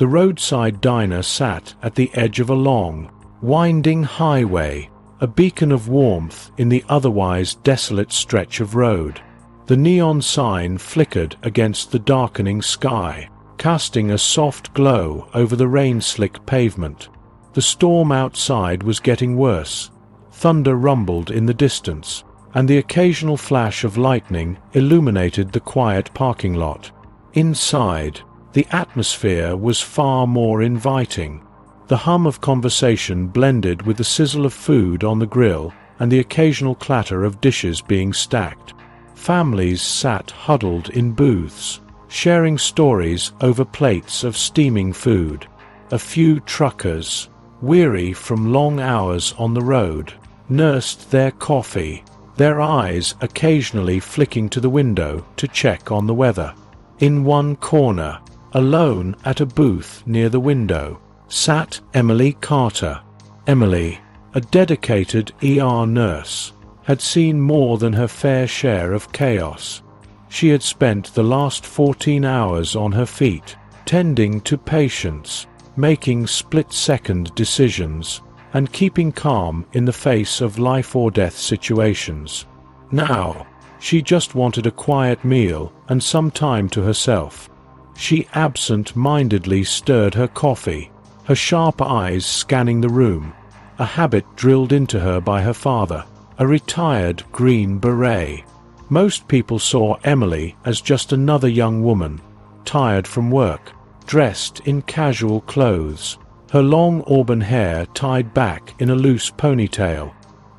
The roadside diner sat at the edge of a long, winding highway, a beacon of warmth in the otherwise desolate stretch of road. The neon sign flickered against the darkening sky, casting a soft glow over the rain-slick pavement. The storm outside was getting worse. Thunder rumbled in the distance, and the occasional flash of lightning illuminated the quiet parking lot. Inside, the atmosphere was far more inviting. The hum of conversation blended with the sizzle of food on the grill and the occasional clatter of dishes being stacked. Families sat huddled in booths, sharing stories over plates of steaming food. A few truckers, weary from long hours on the road, nursed their coffee, their eyes occasionally flicking to the window to check on the weather. In one corner, alone at a booth near the window, sat Emily Carter. Emily, a dedicated ER nurse, had seen more than her fair share of chaos. She had spent the last 14 hours on her feet, tending to patients, making split-second decisions, and keeping calm in the face of life-or-death situations. Now, she just wanted a quiet meal and some time to herself. She absent-mindedly stirred her coffee, her sharp eyes scanning the room, a habit drilled into her by her father, a retired Green Beret. Most people saw Emily as just another young woman, tired from work, dressed in casual clothes, her long auburn hair tied back in a loose ponytail.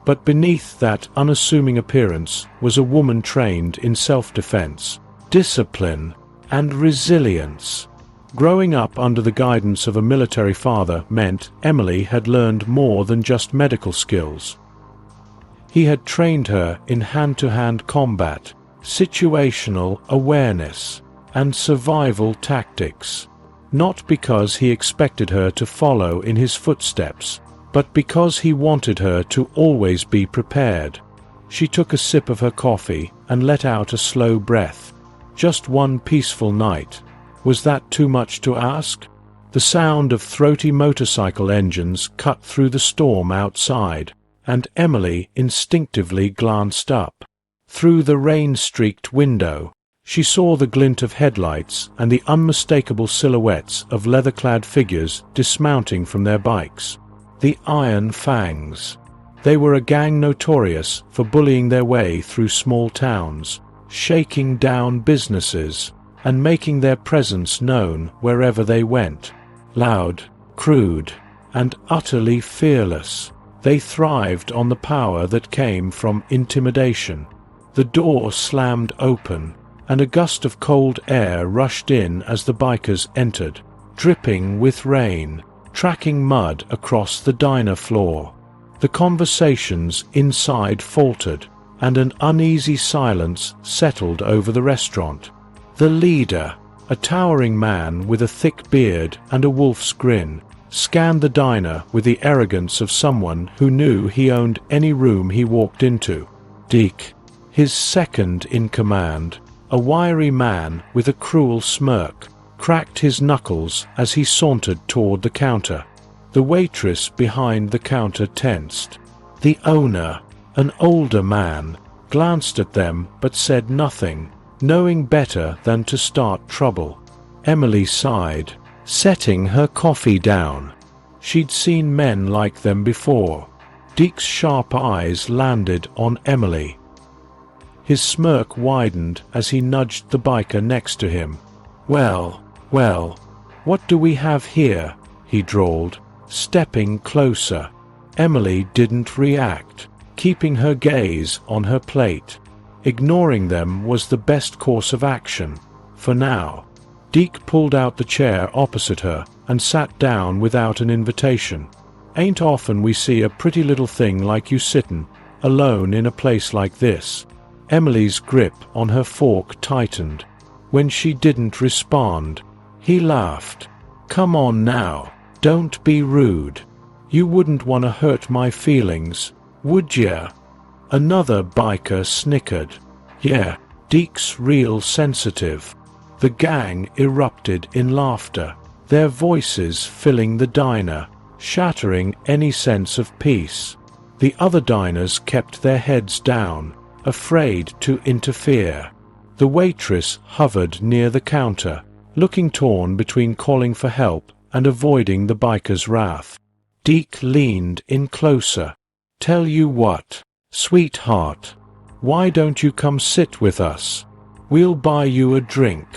But beneath that unassuming appearance was a woman trained in self-defense, discipline, and resilience. Growing up under the guidance of a military father meant Emily had learned more than just medical skills. He had trained her in hand-to-hand combat, situational awareness, and survival tactics. Not because he expected her to follow in his footsteps, but because he wanted her to always be prepared. She took a sip of her coffee and let out a slow breath. Just one peaceful night. Was that too much to ask? The sound of throaty motorcycle engines cut through the storm outside, and Emily instinctively glanced up. Through the rain-streaked window, she saw the glint of headlights and the unmistakable silhouettes of leather-clad figures dismounting from their bikes. The Iron Fangs. They were a gang notorious for bullying their way through small towns, shaking down businesses, and making their presence known wherever they went. Loud, crude, and utterly fearless, they thrived on the power that came from intimidation. The door slammed open, and a gust of cold air rushed in as the bikers entered, dripping with rain, tracking mud across the diner floor. The conversations inside faltered, and an uneasy silence settled over the restaurant. The leader, a towering man with a thick beard and a wolf's grin, scanned the diner with the arrogance of someone who knew he owned any room he walked into. Deke, his second in command, a wiry man with a cruel smirk, cracked his knuckles as he sauntered toward the counter. The waitress behind the counter tensed. The owner, an older man, glanced at them but said nothing, knowing better than to start trouble. Emily sighed, setting her coffee down. She'd seen men like them before. Deke's sharp eyes landed on Emily. His smirk widened as he nudged the biker next to him. Well, what do we have here?" he drawled, stepping closer. Emily didn't react, keeping her gaze on her plate. Ignoring them was the best course of action, for now. Deke pulled out the chair opposite her and sat down without an invitation. "Ain't often we see a pretty little thing like you sittin' alone in a place like this." Emily's grip on her fork tightened. When she didn't respond, he laughed. "Come on now, don't be rude. You wouldn't want to hurt my feelings, would ya?" Another biker snickered. "Yeah, Deke's real sensitive." The gang erupted in laughter. their voices filling the diner, shattering any sense of peace. The other diners kept their heads down, afraid to interfere. The waitress hovered near the counter, looking torn between calling for help and avoiding the biker's wrath. Deke leaned in closer. "Tell you what, sweetheart. Why don't you come sit with us? We'll buy you a drink."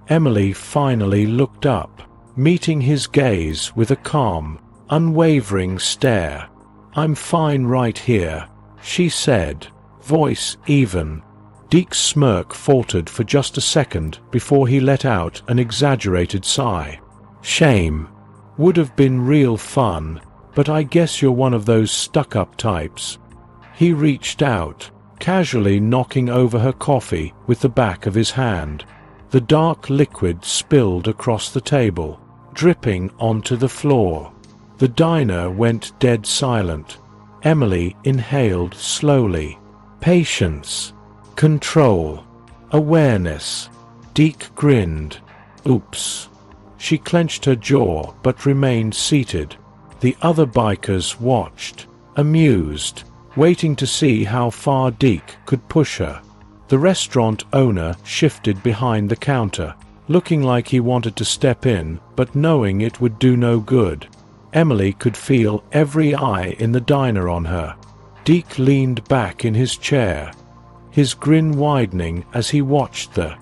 Emily finally looked up, meeting his gaze with a calm, unwavering stare. "I'm fine right here," she said, voice even. Deke's smirk faltered for just a second before he let out an exaggerated sigh. "Shame. Would have been real fun, but I guess you're one of those stuck-up types." He reached out, casually knocking over her coffee with the back of his hand. The dark liquid spilled across the table, dripping onto the floor. The diner went dead silent. Emily inhaled slowly. Patience. Control. Awareness. Deke grinned. "Oops." She clenched her jaw but remained seated. The other bikers watched, amused, waiting to see how far Deke could push her. The restaurant owner shifted behind the counter, looking like he wanted to step in, but knowing it would do no good. Emily could feel every eye in the diner on her. Deke leaned back in his chair, his grin widening as he watched the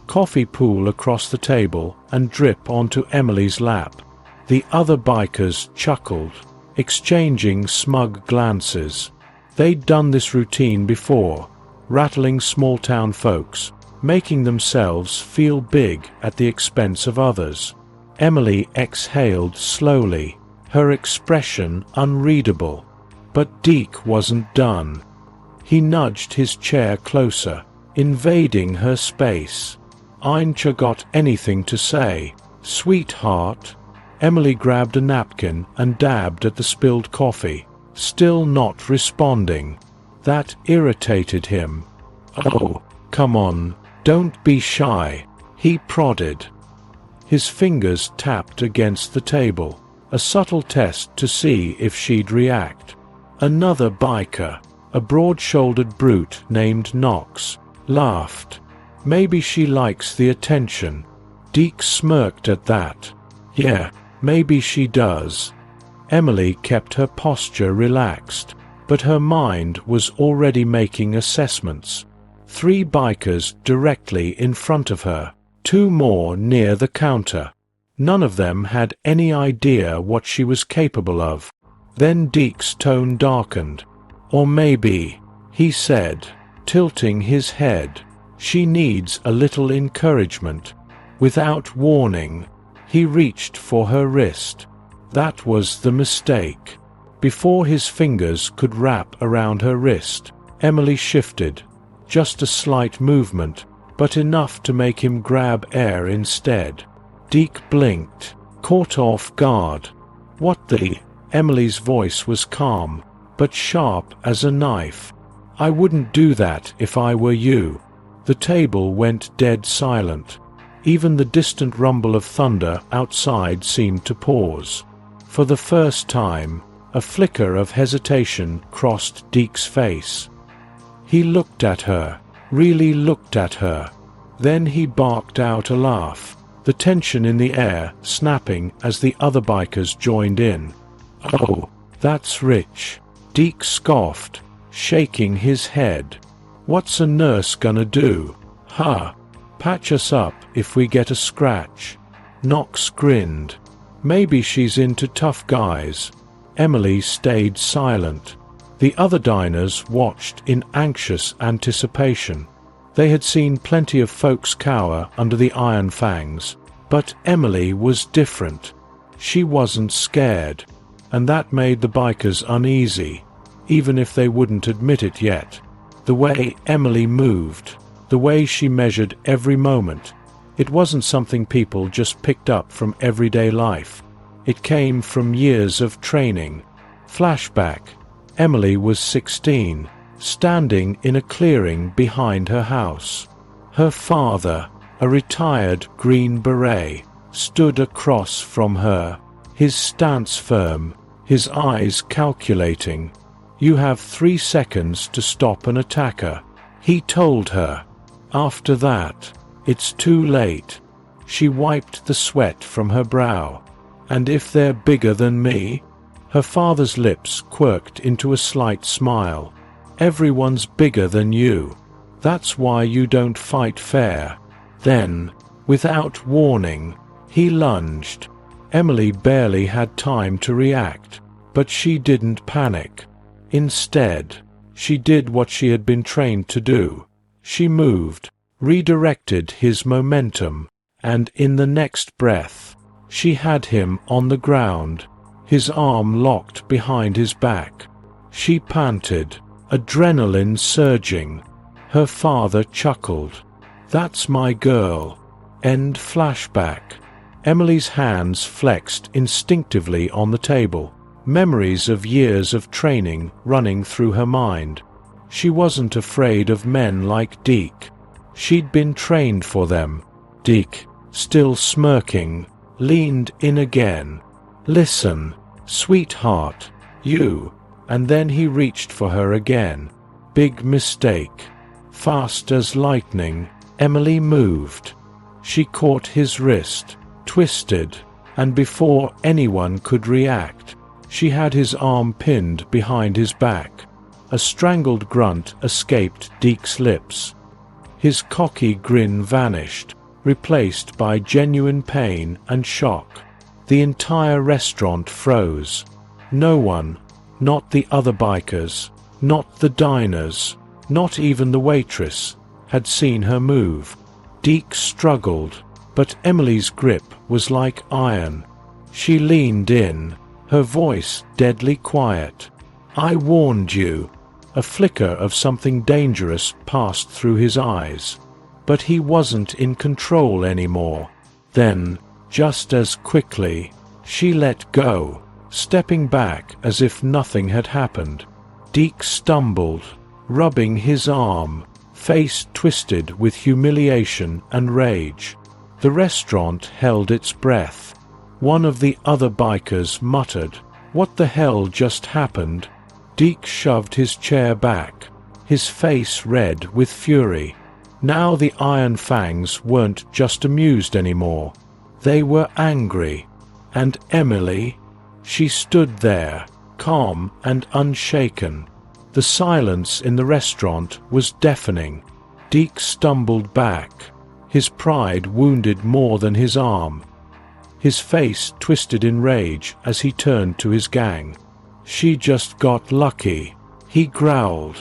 coffee pool across the table and drip onto Emily's lap. The other bikers chuckled, exchanging smug glances. They'd done this routine before, rattling small-town folks, making themselves feel big at the expense of others. Emily exhaled slowly, her expression unreadable. But Deke wasn't done. He nudged his chair closer, invading her space. "Ain't you got anything to say, sweetheart?" Emily grabbed a napkin and dabbed at the spilled coffee, still not responding. That irritated him. "Oh, come on, don't be shy," he prodded. His fingers tapped against the table, a subtle test to see if she'd react. Another biker, a broad-shouldered brute named Knox, laughed. "Maybe she likes the attention." Deke smirked at that. "Yeah, maybe she does." Emily kept her posture relaxed, but her mind was already making assessments. 3 bikers directly in front of her, 2 more near the counter. None of them had any idea what she was capable of. Then Deke's tone darkened. "Or maybe," he said, tilting his head, "she needs a little encouragement." Without warning, he reached for her wrist. That was the mistake. Before his fingers could wrap around her wrist, Emily shifted. Just a slight movement, but enough to make him grab air instead. Deke blinked, caught off guard. "What the?" Emily's voice was calm, but sharp as a knife. "I wouldn't do that if I were you." The table went dead silent. Even the distant rumble of thunder outside seemed to pause. For the first time, a flicker of hesitation crossed Deke's face. He looked at her, really looked at her. Then he barked out a laugh, the tension in the air snapping as the other bikers joined in. "Oh, that's rich," Deke scoffed, shaking his head. "What's a nurse gonna do? Huh? Patch us up if we get a scratch." Knox grinned. "Maybe she's into tough guys." Emily stayed silent. The other diners watched in anxious anticipation. They had seen plenty of folks cower under the Iron Fangs, but Emily was different. She wasn't scared, and that made the bikers uneasy, even if they wouldn't admit it yet. The way Emily moved, the way she measured every moment, it wasn't something people just picked up from everyday life. It came from years of training. Flashback. Emily was 16, standing in a clearing behind her house. Her father, a retired Green Beret, stood across from her, his stance firm, his eyes calculating. "You have 3 seconds to stop an attacker," he told her. "After that, it's too late." She wiped the sweat from her brow. "And if they're bigger than me?" Her father's lips quirked into a slight smile. "Everyone's bigger than you. That's why you don't fight fair." Then, without warning, he lunged. Emily barely had time to react, but she didn't panic. Instead, she did what she had been trained to do. She moved, redirected his momentum, and in the next breath, she had him on the ground, his arm locked behind his back. She panted, adrenaline surging. Her father chuckled. "That's my girl." End flashback. Emily's hands flexed instinctively on the table, memories of years of training running through her mind. She wasn't afraid of men like Deke. She'd been trained for them. Deke, still smirking, leaned in again. "Listen, sweetheart, you." And then he reached for her again. Big mistake. Fast as lightning, Emily moved. She caught his wrist, twisted, and before anyone could react, she had his arm pinned behind his back. A strangled grunt escaped Deke's lips. His cocky grin vanished, replaced by genuine pain and shock. The entire restaurant froze. No one, not the other bikers, not the diners, not even the waitress, had seen her move. Deke struggled, but Emily's grip was like iron. She leaned in, her voice deadly quiet. "I warned you." A flicker of something dangerous passed through his eyes. But he wasn't in control anymore. Then, just as quickly, she let go, stepping back as if nothing had happened. Deke stumbled, rubbing his arm, face twisted with humiliation and rage. The restaurant held its breath. One of the other bikers muttered, "What the hell just happened?" Deke shoved his chair back, his face red with fury. Now the Iron Fangs weren't just amused anymore. They were angry. And Emily? She stood there, calm and unshaken. The silence in the restaurant was deafening. Deke stumbled back, his pride wounded more than his arm. His face twisted in rage as he turned to his gang. "She just got lucky," he growled.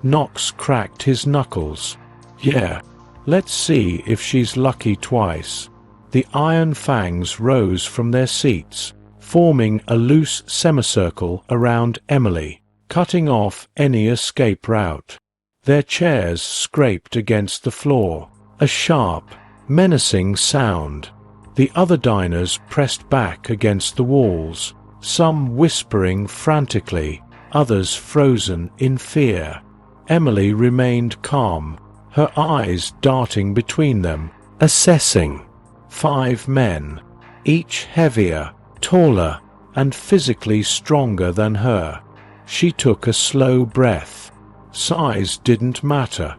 Knox cracked his knuckles. "Yeah, let's see if she's lucky twice." The Iron Fangs rose from their seats, forming a loose semicircle around Emily, cutting off any escape route. Their chairs scraped against the floor, a sharp, menacing sound. The other diners pressed back against the walls, some whispering frantically, others frozen in fear. Emily remained calm, her eyes darting between them, assessing. 5 men, each heavier, taller, and physically stronger than her. She took a slow breath. Size didn't matter.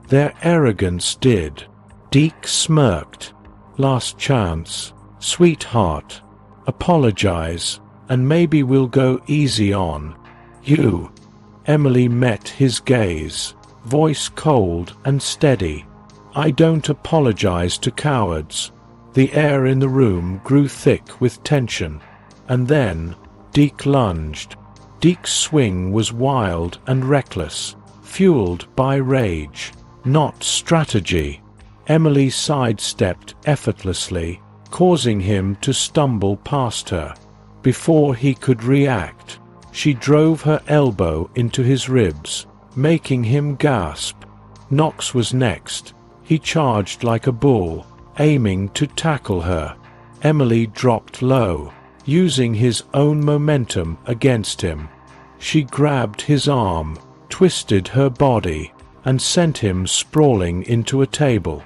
Their arrogance did. Deke smirked. "Last chance, sweetheart. Apologize, and maybe we'll go easy on you." Emily met his gaze, voice cold and steady. "I don't apologize to cowards." The air in the room grew thick with tension. And then, Deke lunged. Deke's swing was wild and reckless, fueled by rage, not strategy. Emily sidestepped effortlessly, causing him to stumble past her. Before he could react, she drove her elbow into his ribs, making him gasp. Knox was next. He charged like a bull, aiming to tackle her. Emily dropped low, using his own momentum against him. She grabbed his arm, twisted her body, and sent him sprawling into a table.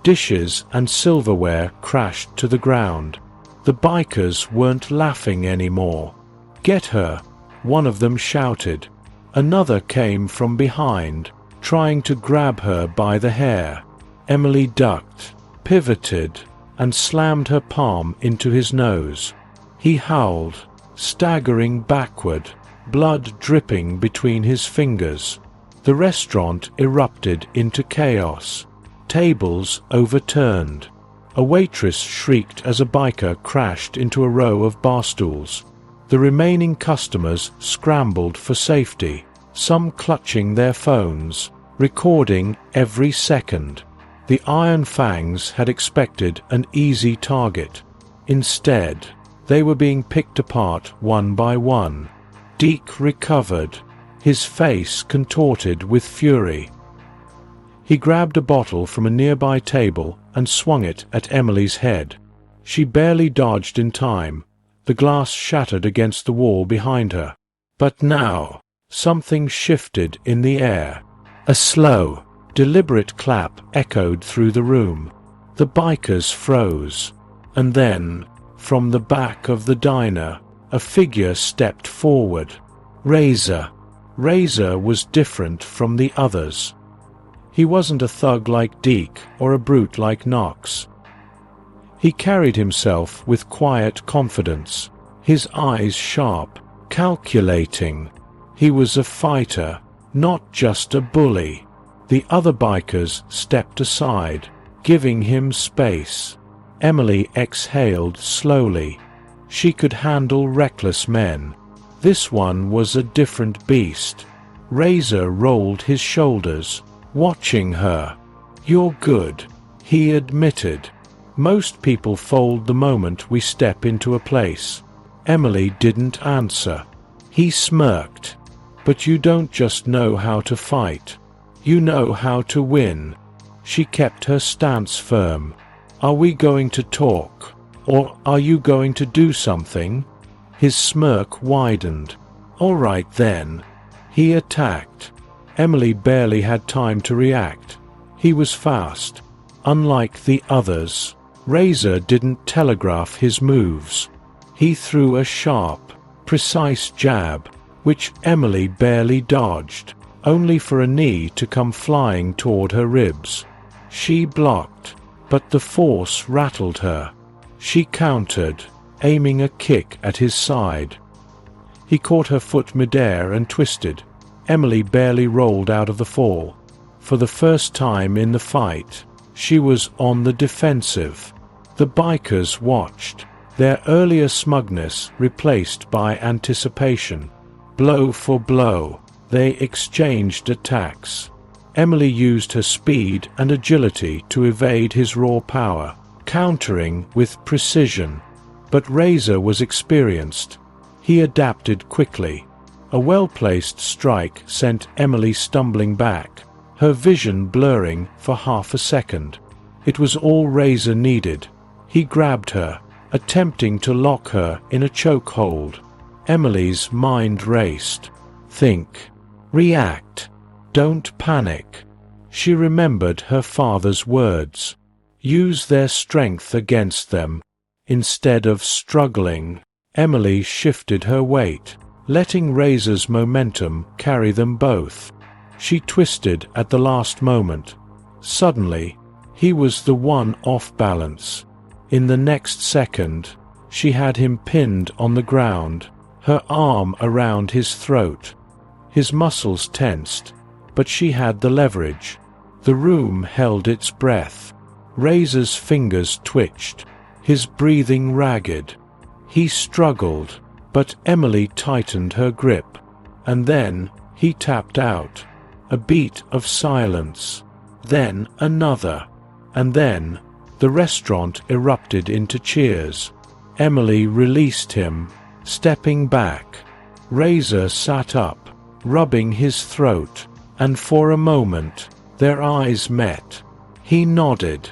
Dishes and silverware crashed to the ground. The bikers weren't laughing anymore. "Get her!" one of them shouted. Another came from behind, trying to grab her by the hair. Emily ducked, pivoted, and slammed her palm into his nose. He howled, staggering backward, blood dripping between his fingers. The restaurant erupted into chaos. Tables overturned. A waitress shrieked as a biker crashed into a row of bar stools. The remaining customers scrambled for safety, some clutching their phones, recording every second. The Iron Fangs had expected an easy target. Instead, they were being picked apart one by one. Deke recovered, his face contorted with fury. He grabbed a bottle from a nearby table and swung it at Emily's head. She barely dodged in time. The glass shattered against the wall behind her. But now, something shifted in the air. A slow, deliberate clap echoed through the room. The bikers froze. And then, from the back of the diner, a figure stepped forward. Razer. Razer was different from the others. He wasn't a thug like Deke or a brute like Knox. He carried himself with quiet confidence, his eyes sharp, calculating. He was a fighter, not just a bully. The other bikers stepped aside, giving him space. Emily exhaled slowly. She could handle reckless men. This one was a different beast. Razer rolled his shoulders, watching her. "You're good," he admitted. "Most people fold the moment we step into a place." Emily didn't answer. He smirked. "But you don't just know how to fight. You know how to win." She kept her stance firm. "Are we going to talk? Or are you going to do something?" His smirk widened. "All right then." He attacked. Emily barely had time to react. He was fast. Unlike the others, Razer didn't telegraph his moves. He threw a sharp, precise jab, which Emily barely dodged, only for a knee to come flying toward her ribs. She blocked, but the force rattled her. She countered, aiming a kick at his side. He caught her foot midair and twisted. Emily barely rolled out of the fall. For the first time in the fight, she was on the defensive. The bikers watched, their earlier smugness replaced by anticipation. Blow for blow, they exchanged attacks. Emily used her speed and agility to evade his raw power, countering with precision. But Razer was experienced. He adapted quickly. A well-placed strike sent Emily stumbling back, her vision blurring for half a second. It was all Razer needed. He grabbed her, attempting to lock her in a chokehold. Emily's mind raced. Think. React. Don't panic. She remembered her father's words. Use their strength against them. Instead of struggling, Emily shifted her weight, letting Razer's momentum carry them both. She twisted at the last moment. Suddenly, he was the one off balance. In the next second, she had him pinned on the ground, her arm around his throat. His muscles tensed, but she had the leverage. The room held its breath. Razer's fingers twitched, his breathing ragged. He struggled, but Emily tightened her grip. And then, he tapped out. A beat of silence. Then another. And then, the restaurant erupted into cheers. Emily released him, stepping back. Razer sat up, rubbing his throat, and for a moment, their eyes met. He nodded,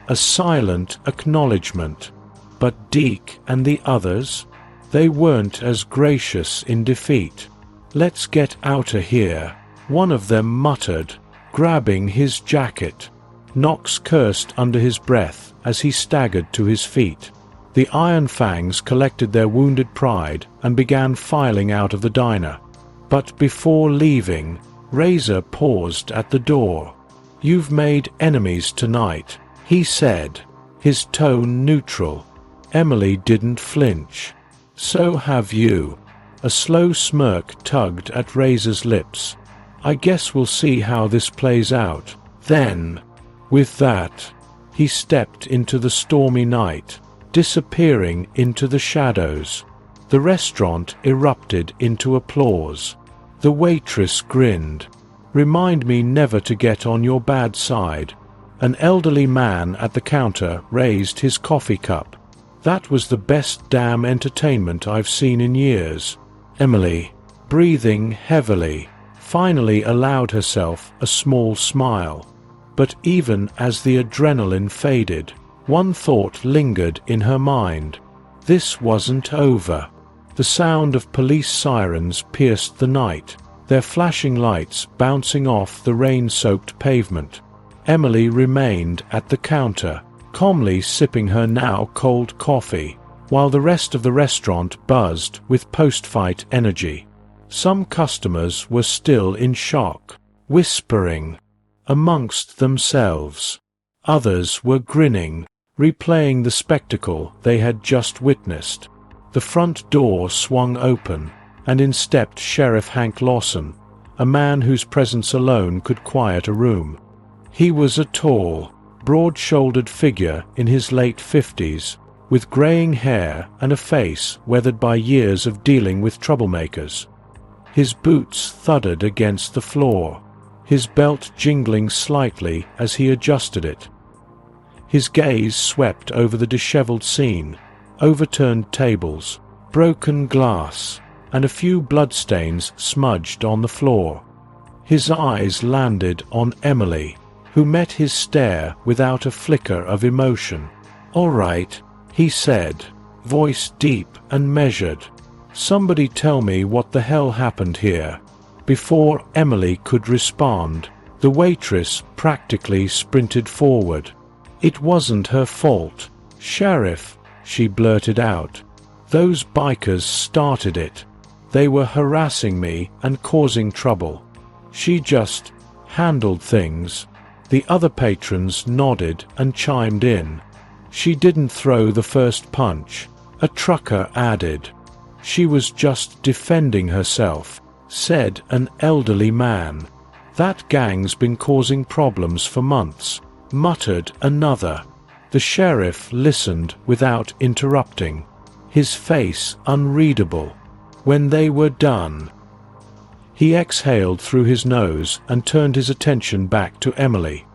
a silent acknowledgement. But Deke and the others? They weren't as gracious in defeat. "Let's get outta here," one of them muttered, grabbing his jacket. Knox cursed under his breath as he staggered to his feet. The Iron Fangs collected their wounded pride and began filing out of the diner. But before leaving, Razer paused at the door. "You've made enemies tonight," he said, his tone neutral. Emily didn't flinch. "So have you." A slow smirk tugged at Razer's lips. "I guess we'll see how this plays out, then." With that, he stepped into the stormy night, disappearing into the shadows. The restaurant erupted into applause. The waitress grinned. "Remind me never to get on your bad side." An elderly man at the counter raised his coffee cup. "That was the best damn entertainment I've seen in years." Emily, breathing heavily, finally allowed herself a small smile. But even as the adrenaline faded, one thought lingered in her mind. This wasn't over. The sound of police sirens pierced the night, their flashing lights bouncing off the rain-soaked pavement. Emily remained at the counter, calmly sipping her now cold coffee, while the rest of the restaurant buzzed with post-fight energy. Some customers were still in shock, whispering amongst themselves. Others were grinning, replaying the spectacle they had just witnessed. The front door swung open, and in stepped Sheriff Hank Lawson, a man whose presence alone could quiet a room. He was a tall, broad-shouldered figure in his late 50s, with graying hair and a face weathered by years of dealing with troublemakers. His boots thudded against the floor, his belt jingling slightly as he adjusted it. His gaze swept over the disheveled scene, overturned tables, broken glass, and a few bloodstains smudged on the floor. His eyes landed on Emily, who met his stare without a flicker of emotion. "All right," he said, voice deep and measured. "Somebody tell me what the hell happened here." Before Emily could respond, the waitress practically sprinted forward. "It wasn't her fault, Sheriff," she blurted out. "Those bikers started it. They were harassing me and causing trouble. She just handled things." The other patrons nodded and chimed in. "She didn't throw the first punch," a trucker added. "She was just defending herself," said an elderly man. "That gang's been causing problems for months," muttered another. The sheriff listened without interrupting, his face unreadable. When they were done, he exhaled through his nose and turned his attention back to Emily.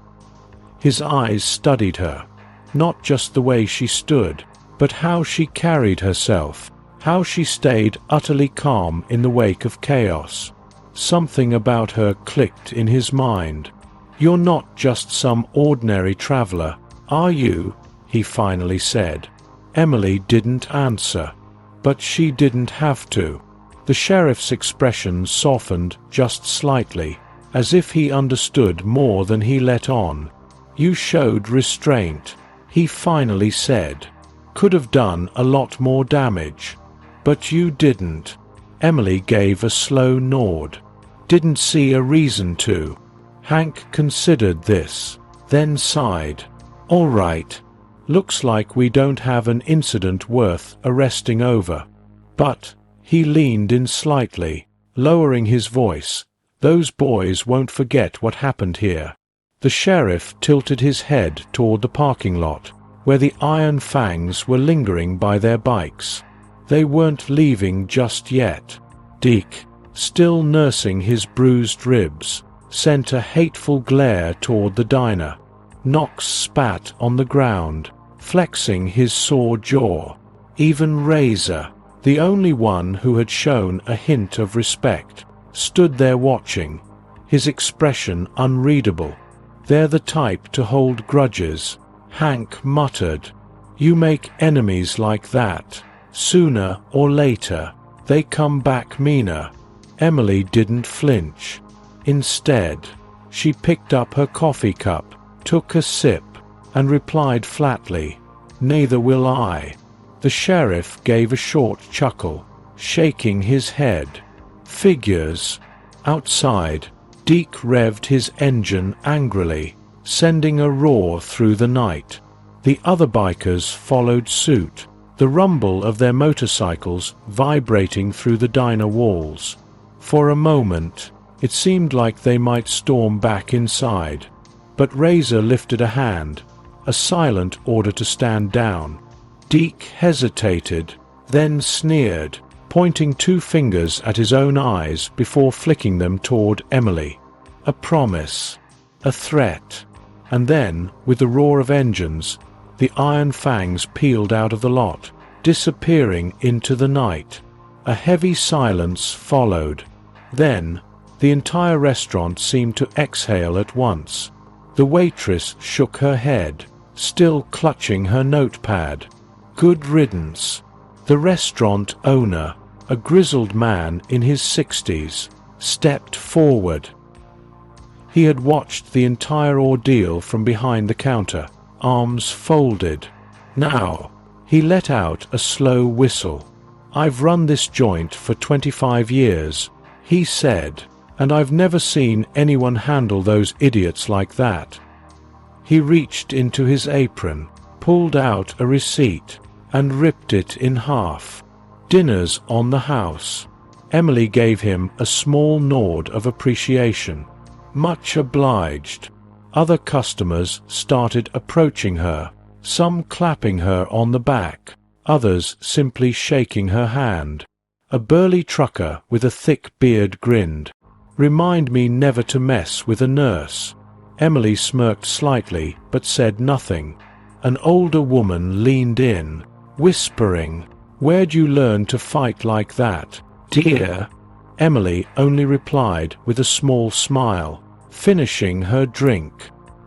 His eyes studied her, not just the way she stood, but how she carried herself, how she stayed utterly calm in the wake of chaos. Something about her clicked in his mind. "You're not just some ordinary traveler, are you?" he finally said. Emily didn't answer, but she didn't have to. The sheriff's expression softened just slightly, as if he understood more than he let on. "You showed restraint," he finally said. "Could have done a lot more damage. But you didn't." Emily gave a slow nod. "Didn't see a reason to." Hank considered this, then sighed. "All right. Looks like we don't have an incident worth arresting over." But he leaned in slightly, lowering his voice. "Those boys won't forget what happened here." The sheriff tilted his head toward the parking lot, where the Iron Fangs were lingering by their bikes. They weren't leaving just yet. Deke, still nursing his bruised ribs, sent a hateful glare toward the diner. Knox spat on the ground, flexing his sore jaw. Even Razer, the only one who had shown a hint of respect, stood there watching, his expression unreadable. "They're the type to hold grudges," Hank muttered. "You make enemies like that. Sooner or later, they come back meaner." Emily didn't flinch. Instead, she picked up her coffee cup, took a sip, and replied flatly, "Neither will I." The sheriff gave a short chuckle, shaking his head. Figures. Outside, Deke revved his engine angrily, sending a roar through the night. The other bikers followed suit, the rumble of their motorcycles vibrating through the diner walls. For a moment, it seemed like they might storm back inside. But Razer lifted a hand, a silent order to stand down. Deke hesitated, then sneered, pointing two fingers at his own eyes before flicking them toward Emily. A promise. A threat. And then, with the roar of engines, the Iron Fangs peeled out of the lot, disappearing into the night. A heavy silence followed. Then, the entire restaurant seemed to exhale at once. The waitress shook her head, still clutching her notepad. Good riddance. The restaurant owner, a grizzled man in his 60s, stepped forward. He had watched the entire ordeal from behind the counter, arms folded. Now, he let out a slow whistle. "I've run this joint for 25 years, he said, "and I've never seen anyone handle those idiots like that." He reached into his apron, pulled out a receipt, and ripped it in half. "Dinner's on the house." Emily gave him a small nod of appreciation. "Much obliged." Other customers started approaching her, some clapping her on the back, others simply shaking her hand. A burly trucker with a thick beard grinned. "Remind me never to mess with a nurse." Emily smirked slightly but said nothing. An older woman leaned in, whispering, "Where'd you learn to fight like that, dear?" Emily only replied with a small smile, finishing her drink.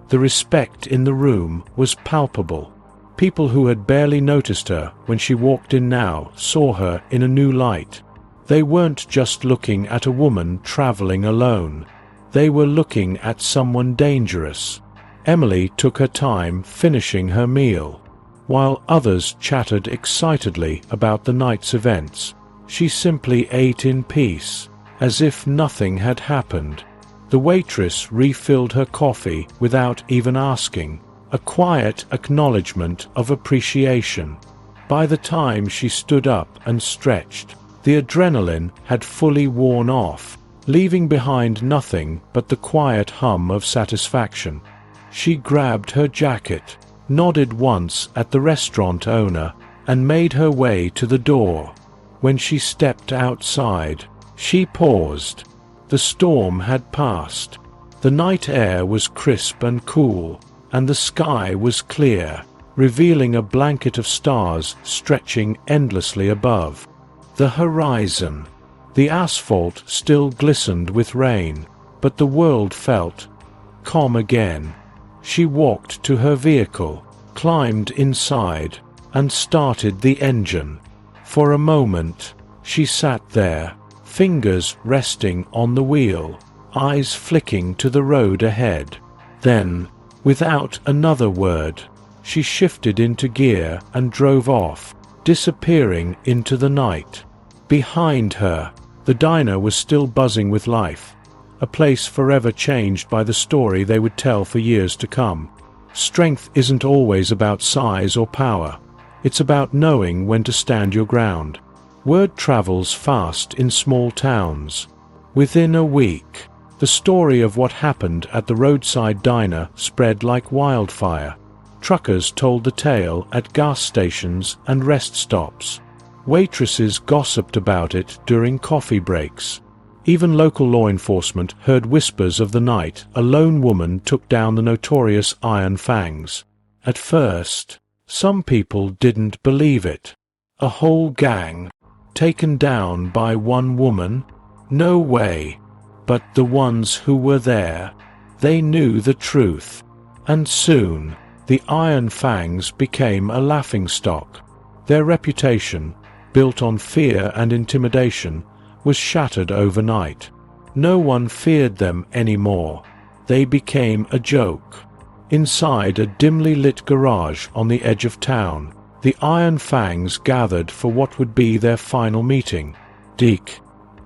The respect in the room was palpable. People who had barely noticed her when she walked in now saw her in a new light. They weren't just looking at a woman traveling alone. They were looking at someone dangerous. Emily took her time finishing her meal. While others chattered excitedly about the night's events, she simply ate in peace, as if nothing had happened. The waitress refilled her coffee without even asking, a quiet acknowledgement of appreciation. By the time she stood up and stretched, the adrenaline had fully worn off, leaving behind nothing but the quiet hum of satisfaction. She grabbed her jacket, nodded once at the restaurant owner, and made her way to the door. When she stepped outside, she paused. The storm had passed. The night air was crisp and cool, and the sky was clear, revealing a blanket of stars stretching endlessly above. The horizon. The asphalt still glistened with rain, but the world felt calm again. She walked to her vehicle, climbed inside, and started the engine. For a moment, she sat there, fingers resting on the wheel, eyes flicking to the road ahead. Then, without another word, she shifted into gear and drove off, disappearing into the night. Behind her, the diner was still buzzing with life, a place forever changed by the story they would tell for years to come. Strength isn't always about size or power. It's about knowing when to stand your ground. Word travels fast in small towns. Within a week, the story of what happened at the roadside diner spread like wildfire. Truckers told the tale at gas stations and rest stops. Waitresses gossiped about it during coffee breaks. Even local law enforcement heard whispers of the night a lone woman took down the notorious Iron Fangs. At first, some people didn't believe it. A whole gang taken down by one woman? No way. But the ones who were there, they knew the truth. And soon, the Iron Fangs became a laughingstock. Their reputation, built on fear and intimidation, was shattered overnight. No one feared them anymore. They became a joke. Inside a dimly lit garage on the edge of town, the Iron Fangs gathered for what would be their final meeting. Deke,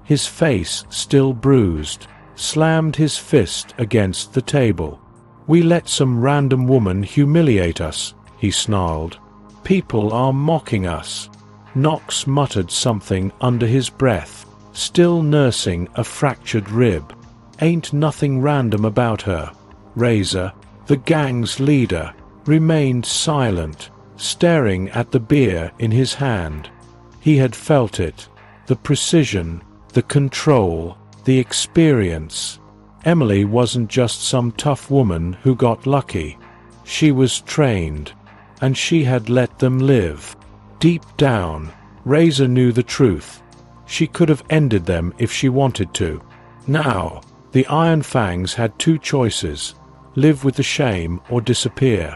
his face still bruised, slammed his fist against the table. "We let some random woman humiliate us," he snarled. "People are mocking us." Knox muttered something under his breath, still nursing a fractured rib. "Ain't nothing random about her." Razer, the gang's leader, remained silent, staring at the beer in his hand. He had felt it. The precision, the control, the experience. Emily wasn't just some tough woman who got lucky. She was trained, and she had let them live. Deep down, Razer knew the truth. She could have ended them if she wanted to. Now, the Iron Fangs had two choices: live with the shame or disappear.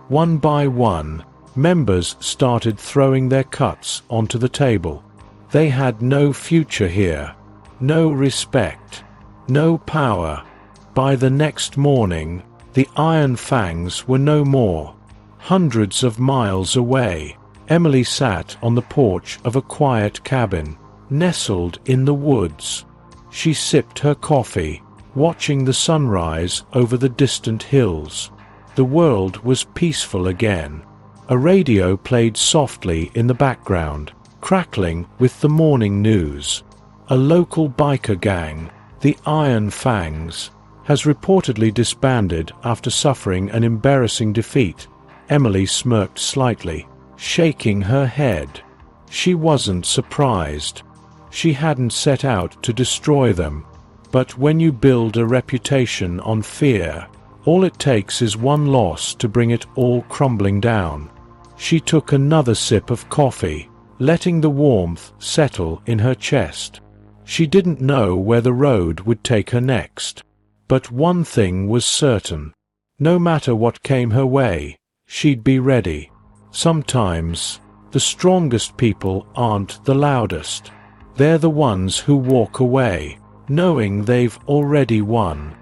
One by one, members started throwing their cuts onto the table. They had no future here, no respect, no power. By the next morning, the Iron Fangs were no more. Hundreds of miles away, Emily sat on the porch of a quiet cabin, nestled in the woods. She sipped her coffee, watching the sunrise over the distant hills. The world was peaceful again. A radio played softly in the background, crackling with the morning news. A local biker gang, the Iron Fangs, has reportedly disbanded after suffering an embarrassing defeat. Emily smirked slightly, shaking her head. She wasn't surprised. She hadn't set out to destroy them. But when you build a reputation on fear, all it takes is one loss to bring it all crumbling down. She took another sip of coffee, letting the warmth settle in her chest. She didn't know where the road would take her next. But one thing was certain. No matter what came her way, she'd be ready. Sometimes, the strongest people aren't the loudest. They're the ones who walk away, knowing they've already won.